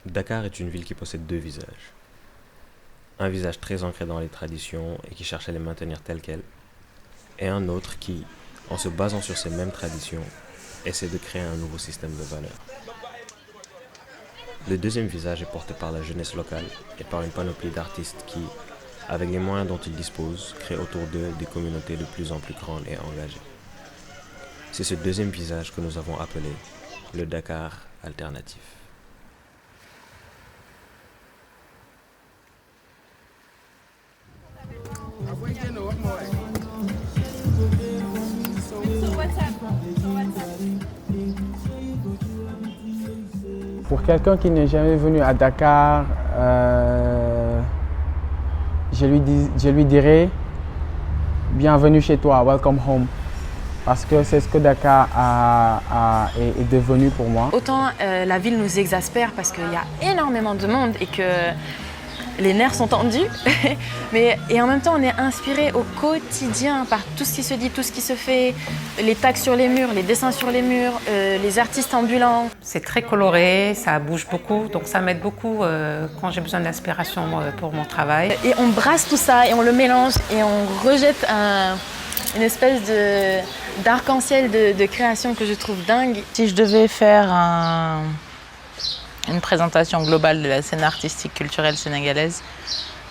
Dakar est une ville qui possède deux visages. Un visage très ancré dans les traditions et qui cherche à les maintenir telles quelles, et un autre qui, en se basant sur ces mêmes traditions, essaie de créer un nouveau système de valeurs. Le deuxième visage est porté par la jeunesse locale et par une panoplie d'artistes qui, avec les moyens dont ils disposent, créent autour d'eux des communautés de plus en plus grandes et engagées. C'est ce deuxième visage que nous avons appelé le Dakar alternatif. Pour quelqu'un qui n'est jamais venu à Dakar, je lui dirais bienvenue chez toi, welcome home. Parce que c'est ce que Dakar est devenu pour moi. Autant la ville nous exaspère parce qu'il y a énormément de monde et que les nerfs sont tendus, et en même temps on est inspiré au quotidien par tout ce qui se dit, tout ce qui se fait, les tags sur les murs, les dessins sur les murs, les artistes ambulants. C'est très coloré, ça bouge beaucoup, donc ça m'aide beaucoup quand j'ai besoin d'inspiration pour mon travail. Et on brasse tout ça et on le mélange et on rejette une espèce d'arc-en-ciel de création que je trouve dingue. Si je devais faire une présentation globale de la scène artistique culturelle sénégalaise,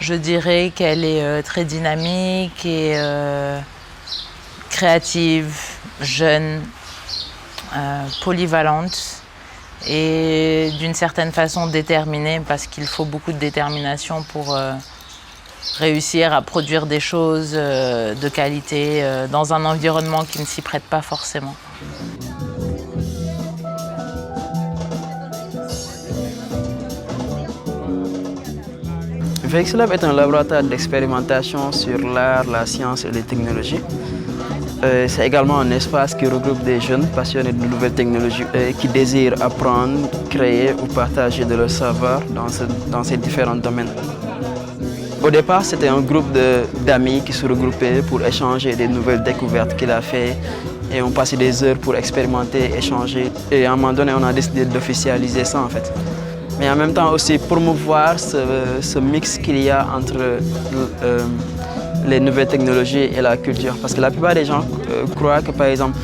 je dirais qu'elle est très dynamique et créative, jeune, polyvalente et d'une certaine façon déterminée, parce qu'il faut beaucoup de détermination pour réussir à produire des choses de qualité dans un environnement qui ne s'y prête pas forcément. VexLab est un laboratoire d'expérimentation sur l'art, la science et les technologies. C'est également un espace qui regroupe des jeunes passionnés de nouvelles technologies et qui désirent apprendre, créer ou partager de leur savoir dans ces différents domaines. Au départ, c'était un groupe d'amis qui se regroupaient pour échanger des nouvelles découvertes qu'il a faites et on passait des heures pour expérimenter, échanger. Et à un moment donné, on a décidé d'officialiser ça en fait. Mais en même temps aussi promouvoir ce mix qu'il y a entre les nouvelles technologies et la culture. Parce que la plupart des gens croient que par exemple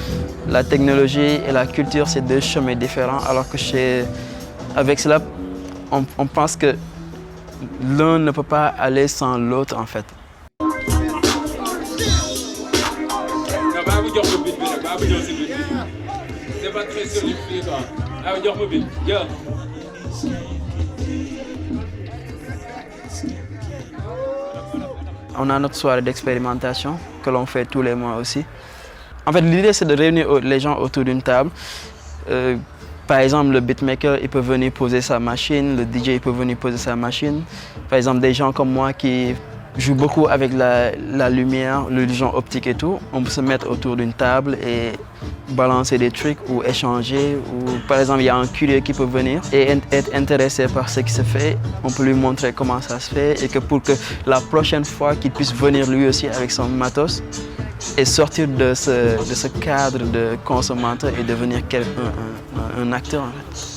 la technologie et la culture c'est deux chemins différents, alors que avec cela on pense que l'un ne peut pas aller sans l'autre en fait. On a notre soirée d'expérimentation que l'on fait tous les mois aussi. En fait, l'idée c'est de réunir les gens autour d'une table. Par exemple, le beatmaker il peut venir poser sa machine, le DJ il peut venir poser sa machine. Par exemple, des gens comme moi qui jouent beaucoup avec la lumière, l'illusion optique et tout, on peut se mettre autour d'une table et balancer des trucs ou échanger. Ou, par exemple, il y a un curieux qui peut venir et être intéressé par ce qui se fait. On peut lui montrer comment ça se fait et que pour que la prochaine fois qu'il puisse venir lui aussi avec son matos et sortir de ce cadre de consommateur et devenir un acteur en fait.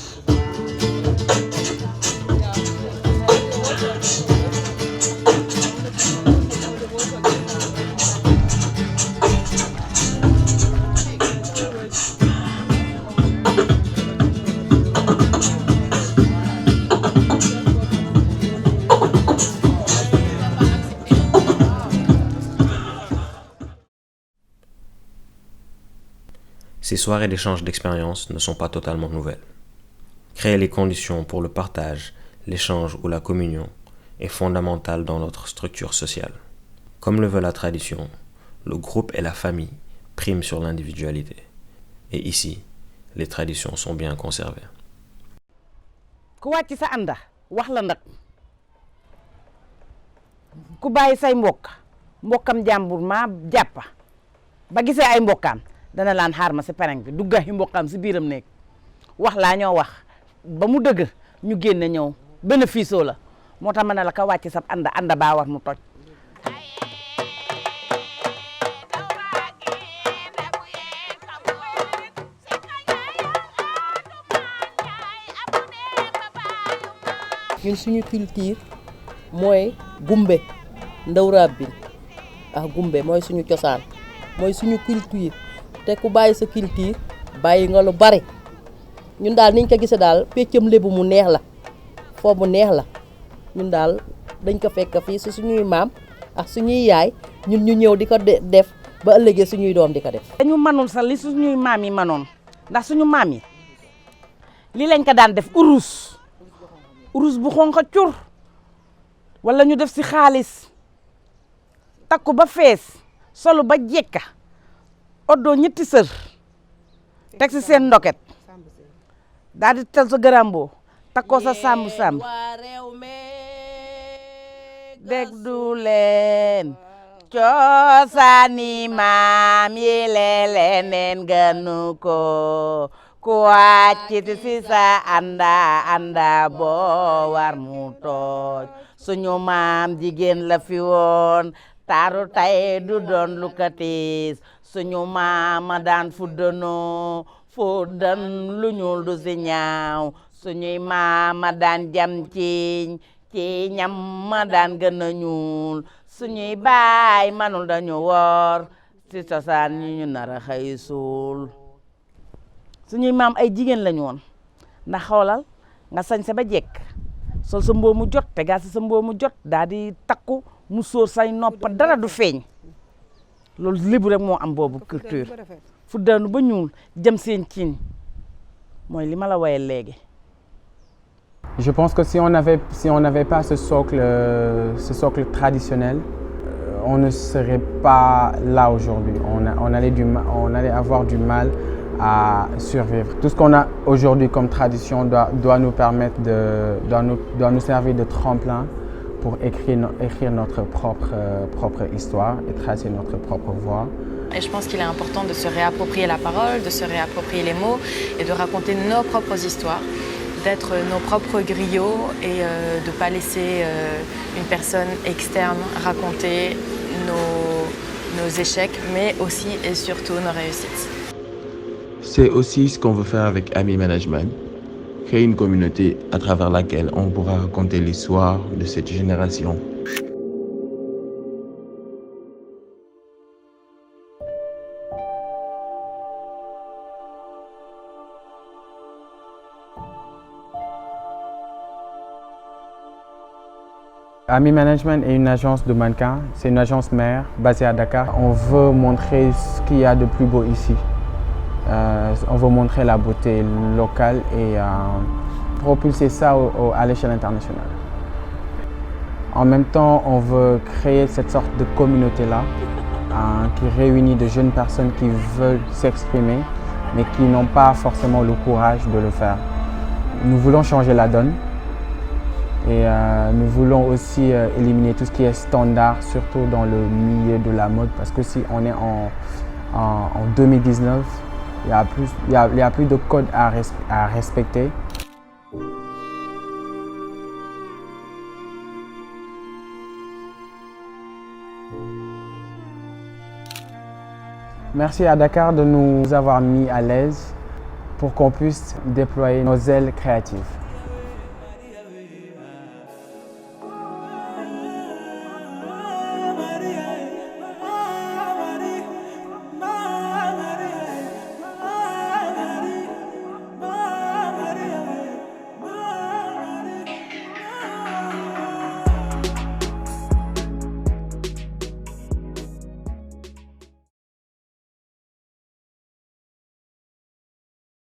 Ces soirées d'échange d'expériences ne sont pas totalement nouvelles. Créer les conditions pour le partage, l'échange ou la communion est fondamental dans notre structure sociale. Comme le veut la tradition, le groupe et la famille priment sur l'individualité. Et ici, les traditions sont bien conservées. Ku wàcc sa ànda wax la nag ku bàyyi say mbokkam jàmbur ma jàppa ba gisee ay mbokkam dana laan xaar ma si pereng bi dugga yi mbokkam si biiram nekk wax laa ñoo wax ba mu dëgër ñu génne ñëw bénéfice la moo tax ma ne la ka wàcc sa ànda baa war mu toj. ñun suñu culture mooy gumbe ndaw rabbin gumbe mooy suñu cosaan mooy suñu culture te ku bàyyi sa culture bàyyi nga lu bari ñun daal niñ ko gisee daal peccam lébu mu neex la foo mu neex la ñun daal dañ ko fekk fii su suñuy maam ak suñuy yaay ñun ñu ñëw di ko def ba ëllëgee suñuy doom di ko def. dañu mënul sax li suñuy maam yi mënoon ndax suñu maam yi lii lañ ko daan def urus bu xonq cur wala ñu def si xaalis takku ba fees solu ba jekka oddoo ñetti sër teg si seen ndoket daal di tel sa garamboo takkoo sa sàmb dég du leen coosaani maam yi leneen gënu ko ku wàcciti si sa anda boo war mu tooj suñu maam jigéen la fi woon taaru tay du doon lu katis suñu maam ma daan fuddanoo fuddan lu ñuul du si ñaaw suñuy maam ma daan jam ci ñam ma daan gën a ñuul suñuy baay manul dañu woor si cosaan ñu nar a xëy suul suñuy maam ay jigéen lañu woon ndax xoolal nga sañ sa ba jekk sol sa mboo mu jot tegaat si sa mboo mu jot daal di takku mu sóor say nopp dara du feeñ loolu lébu rek moo am boobu culture fu daanu ba ñuul jëm seen ciin mooy li ma la wayal léegi. Je pense que si on n'avait pas ce socle traditionnel, on ne serait pas là aujourd'hui. On allait avoir du mal à survivre. Tout ce qu'on a aujourd'hui comme tradition doit nous permettre doit nous servir de tremplin pour écrire notre propre histoire et tracer notre propre voie. Et je pense qu'il est important de se réapproprier la parole, de se réapproprier les mots et de raconter nos propres histoires, d'être nos propres griots et de ne pas laisser une personne externe raconter nos échecs, mais aussi et surtout nos réussites. C'est aussi ce qu'on veut faire avec Ami Management, créer une communauté à travers laquelle on pourra raconter l'histoire de cette génération. Ami Management est une agence de mannequins, c'est une agence mère basée à Dakar. On veut montrer ce qu'il y a de plus beau ici. On veut montrer la beauté locale et propulser ça à l'échelle internationale. En même temps, on veut créer cette sorte de communauté-là qui réunit de jeunes personnes qui veulent s'exprimer mais qui n'ont pas forcément le courage de le faire. Nous voulons changer la donne. Et nous voulons aussi éliminer tout ce qui est standard, surtout dans le milieu de la mode, parce que si on est en 2019, il y a plus de codes à respecter. Merci à Dakar de nous avoir mis à l'aise pour qu'on puisse déployer nos ailes créatives.